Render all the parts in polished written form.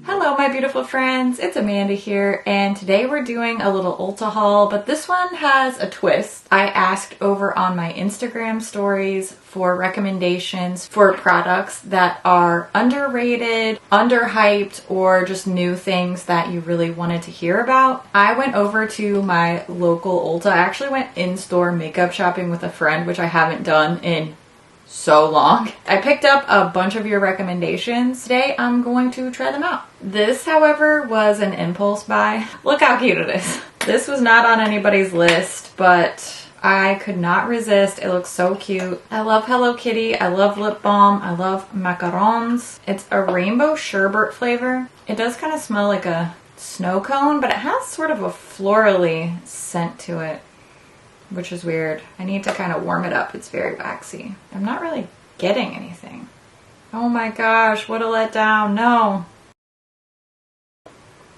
Hello my beautiful friends, it's Amanda here, and today we're doing a little Ulta haul, but this one has a twist. I asked over on my Instagram stories for recommendations for products that are underrated, underhyped, or just new things that you really wanted to hear about. I went over to my local Ulta. I actually went in-store makeup shopping with a friend, which I haven't done in so long. I picked up a bunch of your recommendations. Today I'm going to try them out. This, however, was an impulse buy. Look how cute it is. This was not on anybody's list, but I could not resist. It looks so cute. I love Hello Kitty. I love lip balm. I love macarons. It's a rainbow sherbet flavor. It does kind of smell like a snow cone, but it has sort of a florally scent to it, which is weird. I need to kind of warm it up. It's very waxy. I'm not really getting anything. Oh my gosh, what a letdown. No.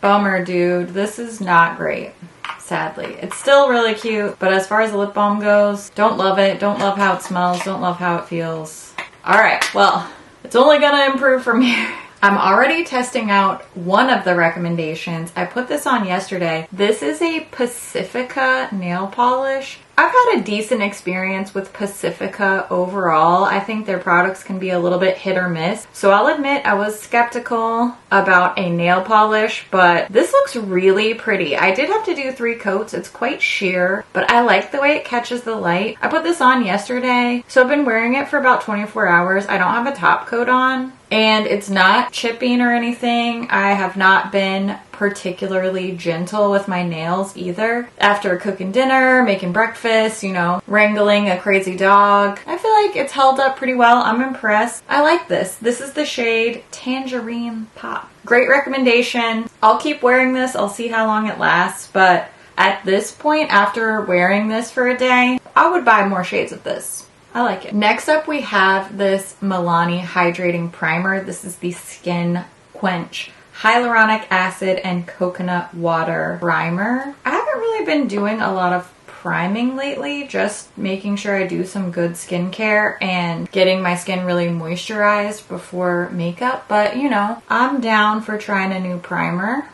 Bummer, dude. This is not great, sadly. It's still really cute, but as far as the lip balm goes, don't love it. Don't love how it smells. Don't love how it feels. All right, well, it's only gonna improve from here. I'm already testing out one of the recommendations. I put this on yesterday. This is a Pacifica nail polish. I've had a decent experience with Pacifica overall. I think their products can be a little bit hit or miss. So I'll admit I was skeptical about a nail polish, but this looks really pretty. I did have to do 3 coats. It's quite sheer, but I like the way it catches the light. I put this on yesterday, so I've been wearing it for about 24 hours. I don't have a top coat on, and it's not chipping or anything. I have not been particularly gentle with my nails either. After cooking dinner, making breakfast, you know, wrangling a crazy dog, I feel like it's held up pretty well. I'm impressed. I like this. This is the shade Tangerine Pop. Great recommendation. I'll keep wearing this. I'll see how long it lasts, but at this point, after wearing this for a day, I would buy more shades of this. I like it. Next up, we have this Milani Hydrating Primer. This is the Skin Quench Hyaluronic Acid and Coconut Water Primer. I haven't really been doing a lot of priming lately, just making sure I do some good skincare and getting my skin really moisturized before makeup. But you know, I'm down for trying a new primer.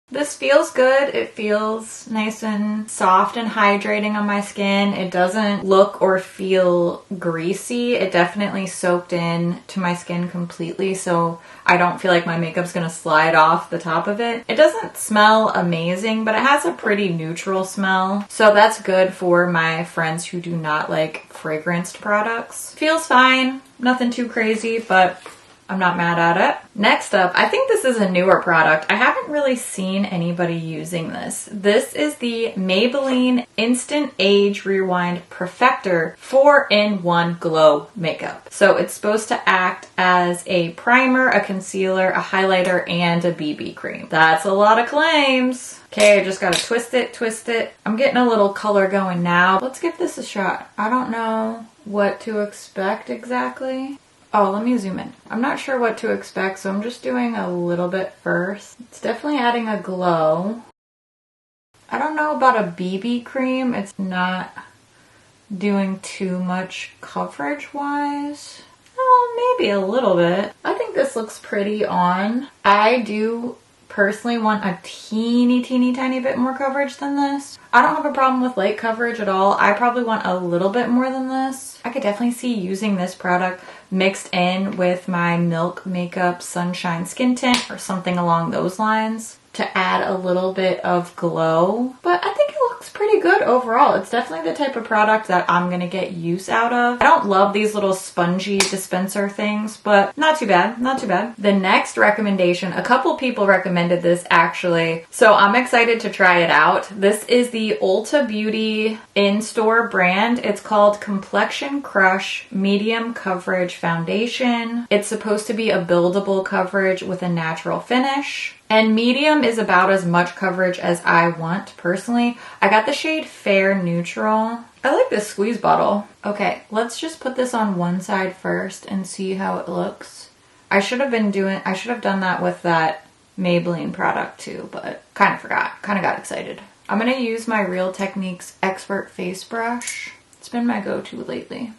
This feels good. It feels nice and soft and hydrating on my skin. It doesn't look or feel greasy. It definitely soaked in to my skin completely, so I don't feel like my makeup's gonna slide off the top of it. It doesn't smell amazing, but it has a pretty neutral smell, so that's good for my friends who do not like fragranced products. Feels fine. Nothing too crazy, but I'm not mad at it. Next up, I think this is a newer product. I haven't really seen anybody using this. This is the Maybelline Instant Age Rewind Perfector 4-in-1 Glow Makeup. So it's supposed to act as a primer, a concealer, a highlighter, and a BB cream. That's a lot of claims. Okay, I just gotta twist it, twist it. I'm getting a little color going now. Let's give this a shot. I don't know what to expect exactly. Oh, let me zoom in. I'm not sure what to expect, so I'm just doing a little bit first. It's definitely adding a glow. I don't know about a BB cream. It's not doing too much coverage-wise. Oh, maybe a little bit. I think this looks pretty on. I do personally want a teeny tiny bit more coverage than this. I don't have a problem with light coverage at all. I probably want a little bit more than this. I could definitely see using this product mixed in with my Milk Makeup Sunshine Skin Tint or something along those lines to add a little bit of glow. But I think it looks pretty good overall. It's definitely the type of product that I'm gonna get use out of. I don't love these little spongy dispenser things, but not too bad, not too bad. The next recommendation, a couple people recommended this actually, so I'm excited to try it out. This is the Ulta Beauty in-store brand. It's called Complexion Crush Medium Coverage Foundation. It's supposed to be a buildable coverage with a natural finish. And medium is about as much coverage as I want personally. I got the shade Fair Neutral. I like this squeeze bottle. Okay, let's just put this on one side first and see how it looks. I should have done that with that Maybelline product too, but kind of forgot. Kind of got excited. I'm going to use my Real Techniques Expert Face Brush. It's been my go-to lately.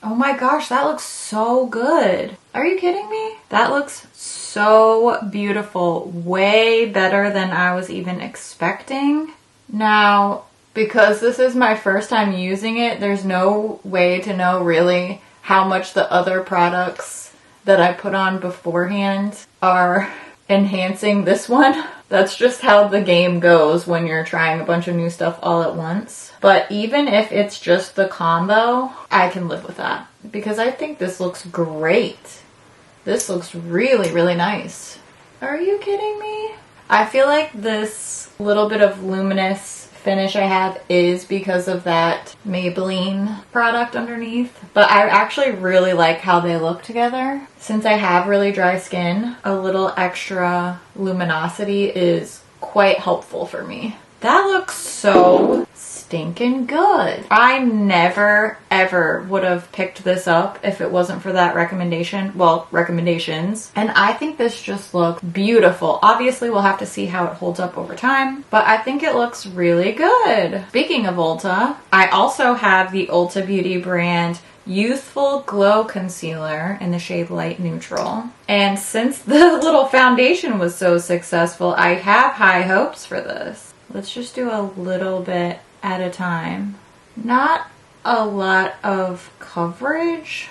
Oh my gosh, that looks so good. Are you kidding me? That looks so beautiful. Way better than I was even expecting. Now, because this is my first time using it, there's no way to know really how much the other products that I put on beforehand are enhancing this one. That's just how the game goes when you're trying a bunch of new stuff all at once. But even if it's just the combo, I can live with that because I think this looks great. This looks really, really nice. Are you kidding me? I feel like this little bit of luminous finish I have is because of that Maybelline product underneath. But I actually really like how they look together. Since I have really dry skin, a little extra luminosity is quite helpful for me. That looks so stinking good. I never ever would have picked this up if it wasn't for that recommendation. Well, recommendations. And I think this just looks beautiful. Obviously, we'll have to see how it holds up over time, but I think it looks really good. Speaking of Ulta, I also have the Ulta Beauty brand Youthful Glow Concealer in the shade Light Neutral. And since the little foundation was so successful, I have high hopes for this. Let's just do a little bit at a time. Not a lot of coverage,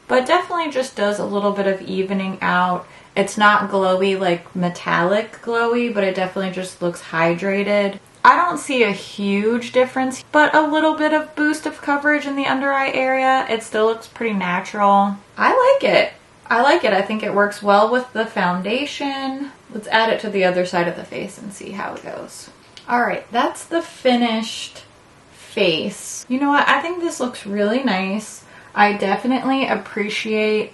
but definitely just does a little bit of evening out. It's not glowy, like metallic glowy, but it definitely just looks hydrated. I don't see a huge difference, but a little bit of boost of coverage in the under eye area. It still looks pretty natural. I like it. I like it. I think it works well with the foundation. Let's add it to the other side of the face and see how it goes. All right, that's the finished face. You know what? I think this looks really nice. I definitely appreciate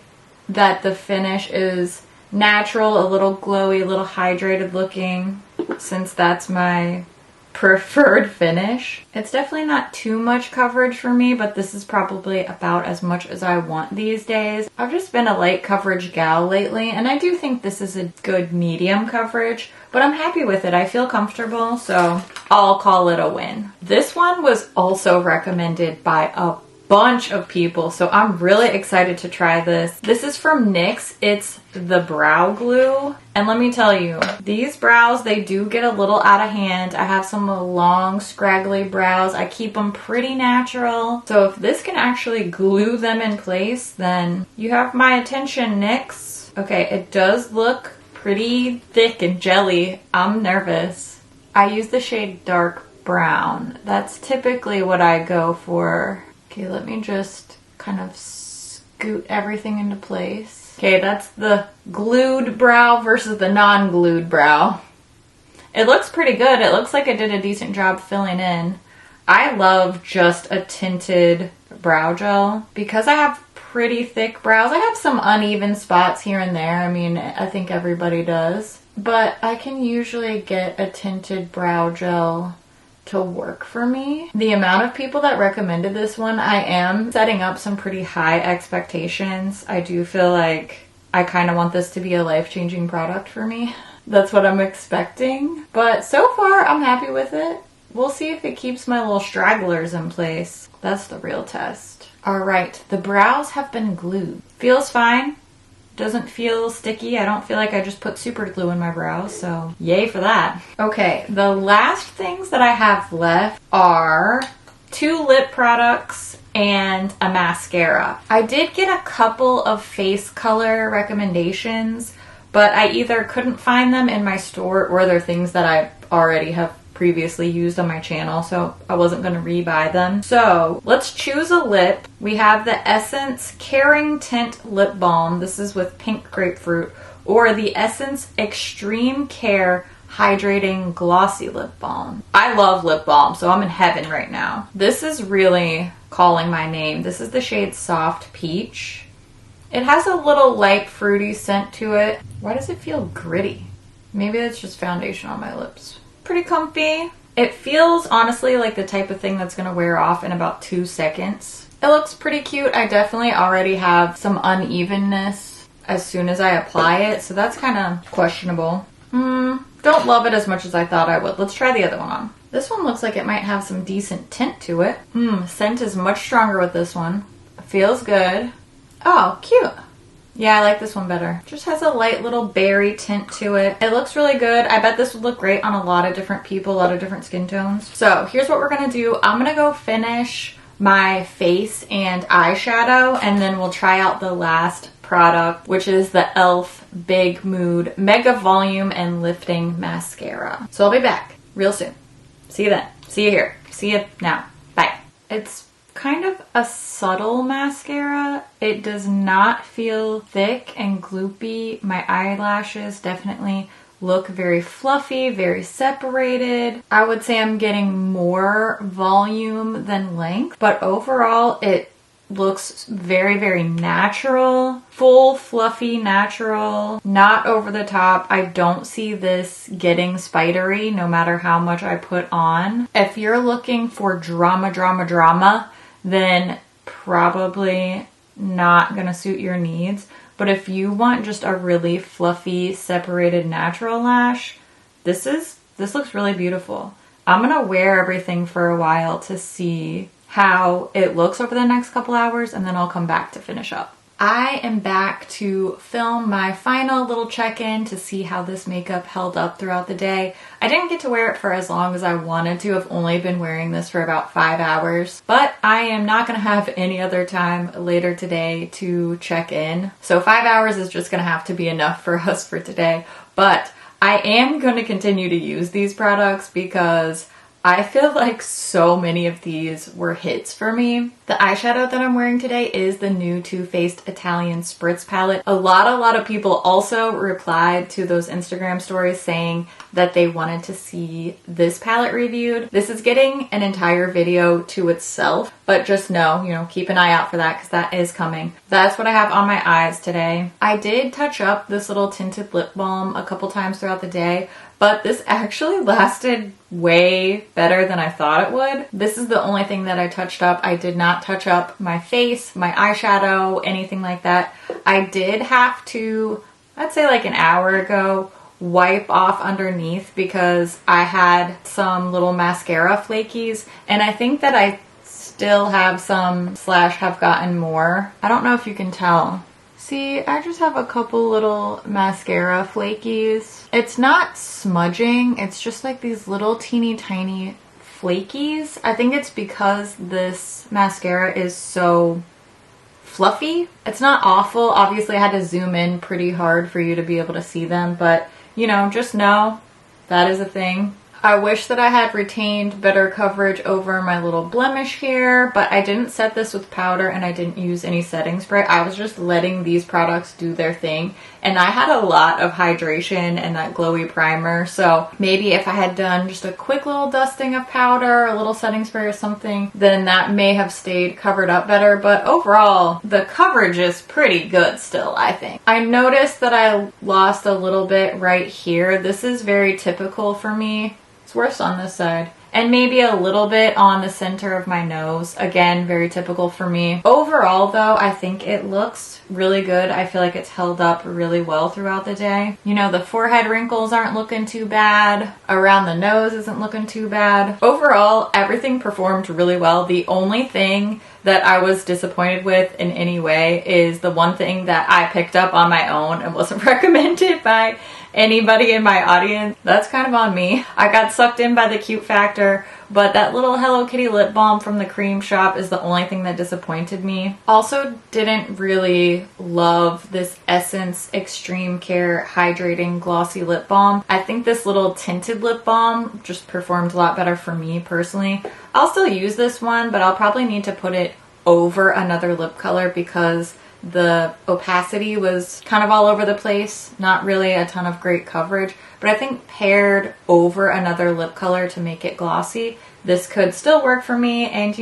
that the finish is natural, a little glowy, a little hydrated looking, since that's my preferred finish. It's definitely not too much coverage for me, but this is probably about as much as I want these days. I've just been a light coverage gal lately, and I do think this is a good medium coverage, but I'm happy with it. I feel comfortable, so I'll call it a win. This one was also recommended by a bunch of people, so I'm really excited to try this. This is from NYX. It's the brow glue, and let me tell you, these brows, they do get a little out of hand. I have some long scraggly brows. I keep them pretty natural, so if this can actually glue them in place, then you have my attention, NYX. Okay, it does look pretty thick and jelly. I'm nervous. I use the shade dark brown. That's typically what I go for. Okay, let me just kind of scoot everything into place. Okay, that's the glued brow versus the non-glued brow. It looks pretty good. It looks like it did a decent job filling in. I love just a tinted brow gel because I have pretty thick brows. I have some uneven spots here and there. I mean, I think everybody does. But I can usually get a tinted brow gel to work for me. The amount of people that recommended this one, I am setting up some pretty high expectations. I do feel like I kind of want this to be a life-changing product for me. That's what I'm expecting. But so far, I'm happy with it. We'll see if it keeps my little stragglers in place. That's the real test. All right, the brows have been glued. Feels fine. Doesn't feel sticky. I don't feel like I just put super glue in my brows, so yay for that. Okay, the last things that I have left are 2 lip products and a mascara. I did get a couple of face color recommendations, but I either couldn't find them in my store or they're things that I already have previously used on my channel, so I wasn't going to rebuy them. So let's choose a lip. We have the Essence Caring Tint Lip Balm. This is with pink grapefruit, or the Essence Extreme Care Hydrating Glossy Lip Balm. I love lip balm, so I'm in heaven right now. This is really calling my name. This is the shade Soft Peach. It has a little light fruity scent to it. Why does it feel gritty? Maybe it's just foundation on my lips. Pretty comfy. It feels honestly like the type of thing that's gonna wear off in about 2 seconds. It looks pretty cute. I definitely already have some unevenness as soon as I apply it, so that's kind of questionable. Don't love it as much as I thought I would. Let's try the other one on. This one looks like it might have some decent tint to it. Scent is much stronger with this one. Feels good. Oh, cute. Yeah, I like this one better. Just has a light little berry tint to it. It looks really good. I bet this would look great on a lot of different people, a lot of different skin tones. So here's what we're gonna do. I'm gonna go finish my face and eyeshadow, and then we'll try out the last product, which is the e.l.f. Big Mood Mega Volume and Lifting Mascara. So I'll be back real soon. See you then. See you here. See you now. Bye. It's kind of a subtle mascara. It does not feel thick and gloopy. My eyelashes definitely look very fluffy, very separated. I would say I'm getting more volume than length, but overall it looks very, very natural. Full, fluffy, natural, not over the top. I don't see this getting spidery no matter how much I put on. If you're looking for drama, then probably not gonna suit your needs. But if you want just a really fluffy, separated, natural lash, this looks really beautiful. I'm gonna wear everything for a while to see how it looks over the next couple hours, and then I'll come back to finish up. I am back to film my final little check-in to see how this makeup held up throughout the day. I didn't get to wear it for as long as I wanted to. I've only been wearing this for about 5 hours, but I am not gonna have any other time later today to check in. So 5 hours is just gonna have to be enough for us for today, but I am gonna continue to use these products because I feel like so many of these were hits for me. The eyeshadow that I'm wearing today is the new Too Faced Italian Spritz palette. A lot of people also replied to those Instagram stories saying that they wanted to see this palette reviewed. This is getting an entire video to itself, but just know, keep an eye out for that because that is coming. That's what I have on my eyes today. I did touch up this little tinted lip balm a couple times throughout the day, but this actually lasted way better than I thought it would. This is the only thing that I touched up. I did not touch up my face, my eyeshadow, anything like that. I did have to, I'd say like an hour ago, wipe off underneath because I had some little mascara flakies, and I think that I still have some / have gotten more. I don't know if you can tell. See, I just have a couple little mascara flakies. It's not smudging, it's just like these little teeny tiny flakies. I think it's because this mascara is so fluffy. It's not awful. Obviously I had to zoom in pretty hard for you to be able to see them, but just know that is a thing. I wish that I had retained better coverage over my little blemish here, but I didn't set this with powder and I didn't use any setting spray. I was just letting these products do their thing, and I had a lot of hydration and that glowy primer, so maybe if I had done just a quick little dusting of powder, a little setting spray or something, then that may have stayed covered up better, but overall, the coverage is pretty good still, I think. I noticed that I lost a little bit right here. This is very typical for me. Worse on this side, and maybe a little bit on the center of my nose. Again, very typical for me. Overall though, I think it looks really good. I feel like it's held up really well throughout the day. The forehead wrinkles aren't looking too bad. Around the nose isn't looking too bad. Overall, everything performed really well. The only thing that I was disappointed with in any way is the one thing that I picked up on my own and wasn't recommended by anybody in my audience. That's kind of on me. I got sucked in by the cute factor, but that little Hello Kitty lip balm from the cream shop is the only thing that disappointed me. Also didn't really love this Essence Extreme Care Hydrating Glossy Lip Balm. I think this little tinted lip balm just performed a lot better for me personally. I'll still use this one, but I'll probably need to put it over another lip color because the opacity was kind of all over the place, not really a ton of great coverage, but I think paired over another lip color to make it glossy, this could still work for me, and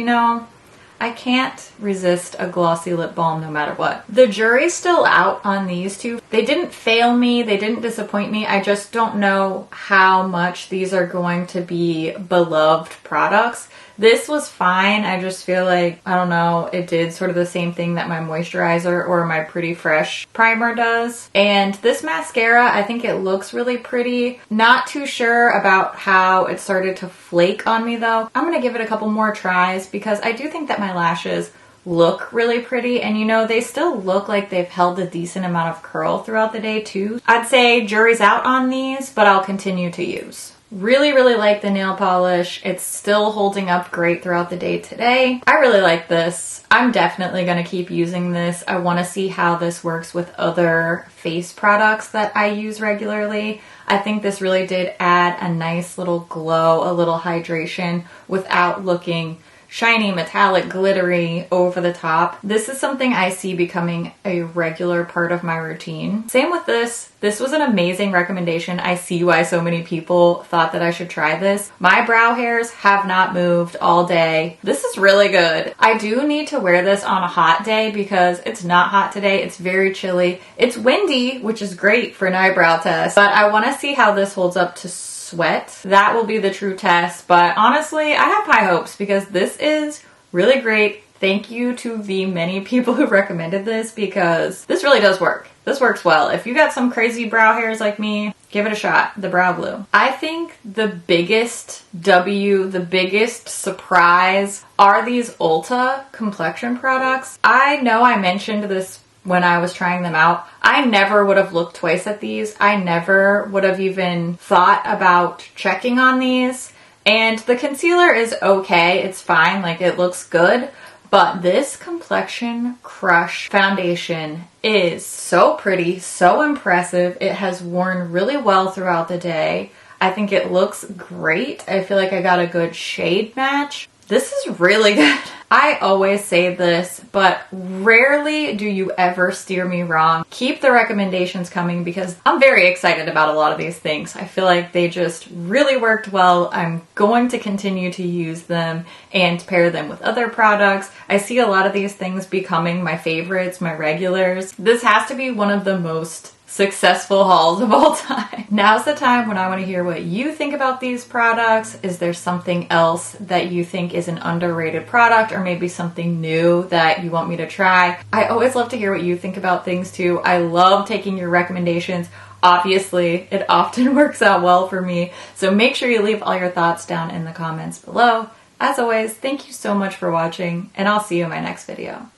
I can't resist a glossy lip balm no matter what. The jury's still out on these two. They didn't fail me, they didn't disappoint me, I just don't know how much these are going to be beloved products. This was fine. I just feel like, I don't know, it did sort of the same thing that my moisturizer or my Pretty Fresh primer does. And this mascara, I think it looks really pretty. Not too sure about how it started to flake on me though. I'm gonna give it a couple more tries because I do think that my lashes look really pretty, and you know, they still look like they've held a decent amount of curl throughout the day too. I'd say jury's out on these, but I'll continue to use. Really, really like the nail polish. It's still holding up great throughout the day today. I really like this. I'm definitely going to keep using this. I want to see how this works with other face products that I use regularly. I think this really did add a nice little glow, a little hydration without looking shiny, metallic, glittery, over the top. This is something I see becoming a regular part of my routine. Same with this. This was an amazing recommendation. I see why so many people thought that I should try this. My brow hairs have not moved all day. This is really good. I do need to wear this on a hot day because it's not hot today. It's very chilly. It's windy, which is great for an eyebrow test, but I want to see how this holds up to sweat. That will be the true test, but honestly, I have high hopes because this is really great. Thank you to the many people who recommended this because this really does work. This works well. If you got some crazy brow hairs like me, give it a shot. The Brow Glue. I think the biggest the biggest surprise are these Ulta complexion products. I know I mentioned this when I was trying them out. I never would have looked twice at these. I never would have even thought about checking on these. And the concealer is okay. It's fine. Like, it looks good. But this Complexion Crush foundation is so pretty, so impressive. It has worn really well throughout the day. I think it looks great. I feel like I got a good shade match. This is really good. I always say this, but rarely do you ever steer me wrong. Keep the recommendations coming because I'm very excited about a lot of these things. I feel like they just really worked well. I'm going to continue to use them and pair them with other products. I see a lot of these things becoming my favorites, my regulars. This has to be one of the most successful hauls of all time. Now's the time when I want to hear what you think about these products. Is there something else that you think is an underrated product or maybe something new that you want me to try? I always love to hear what you think about things too. I love taking your recommendations. Obviously, it often works out well for me. So make sure you leave all your thoughts down in the comments below. As always, thank you so much for watching and I'll see you in my next video.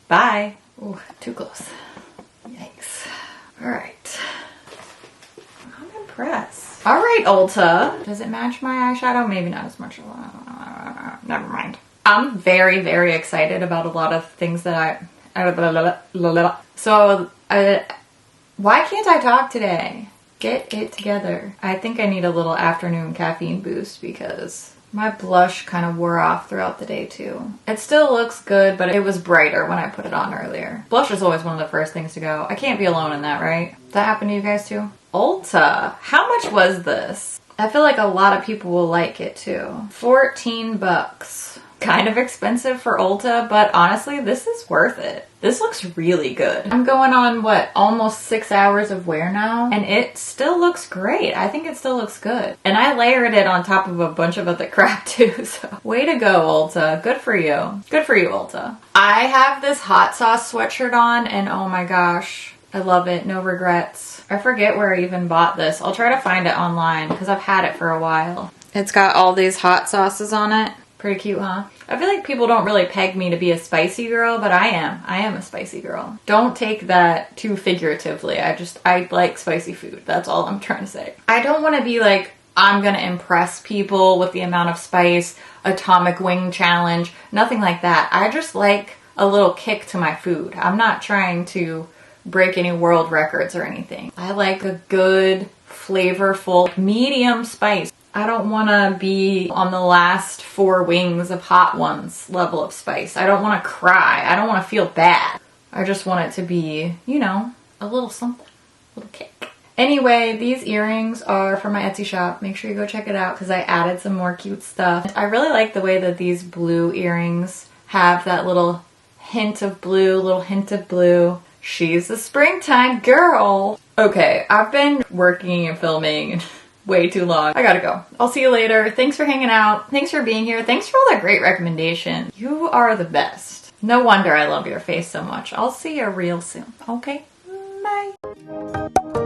Bye. Ooh, too close. Yikes. All right. I'm impressed. All right, Ulta. Does it match my eyeshadow? Maybe not as much. Never mind. I'm very, very excited about a lot of things that why can't I talk today? Get it together. I think I need a little afternoon caffeine boost because my blush kind of wore off throughout the day too. It still looks good, but it was brighter when I put it on earlier. Blush is always one of the first things to go. I can't be alone in that, right? That happened to you guys too? Ulta. How much was this? I feel like a lot of people will like it too. 14 bucks. Kind of expensive for Ulta, but honestly, this is worth it. This looks really good. I'm going on, what, almost 6 hours of wear now, and it still looks great. I think it still looks good. And I layered it on top of a bunch of other crap too, so way to go, Ulta. Good for you. Good for you, Ulta. I have this hot sauce sweatshirt on, and oh my gosh, I love it. No regrets. I forget where I even bought this. I'll try to find it online because I've had it for a while. It's got all these hot sauces on it. Pretty cute, huh? I feel like people don't really peg me to be a spicy girl, but I am. I am a spicy girl. Don't take that too figuratively. I like spicy food. That's all I'm trying to say. I don't want to be like, I'm gonna impress people with the amount of spice, atomic wing challenge, nothing like that. I just like a little kick to my food. I'm not trying to break any world records or anything. I like a good, flavorful, medium spice. I don't want to be on the last 4 wings of hot ones level of spice. I don't want to cry. I don't want to feel bad. I just want it to be, you know, a little something, a little kick. Anyway, these earrings are from my Etsy shop. Make sure you go check it out because I added some more cute stuff. I really like the way that these blue earrings have that little hint of blue, She's a springtime girl. Okay, I've been working and filming way too long. I gotta go. I'll see you later. Thanks for hanging out. Thanks for being here. Thanks for all that great recommendation. You are the best. No wonder I love your face so much. I'll see you real soon. Okay? Bye.